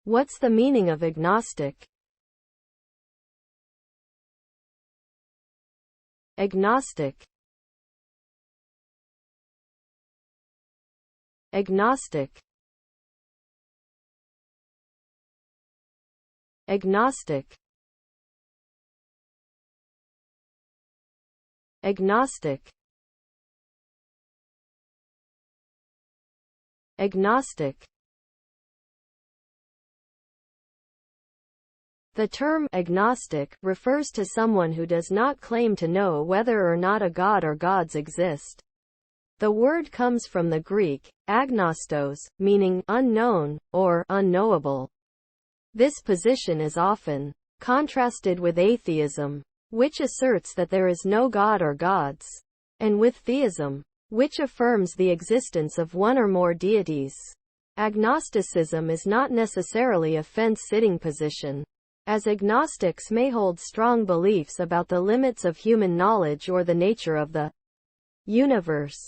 What's the meaning of agnostic? Agnostic. Agnostic. Agnostic. Agnostic. Agnostic. The term agnostic refers to someone who does not claim to know whether or not a god or gods exist. The word comes from the Greek agnostos, meaning unknown or unknowable. This position is often contrasted with atheism, which asserts that there is no god or gods, and with theism, which affirms the existence of one or more deities. Agnosticism is not necessarily a fence-sitting position, as agnostics may hold strong beliefs about the limits of human knowledge or the nature of the universe.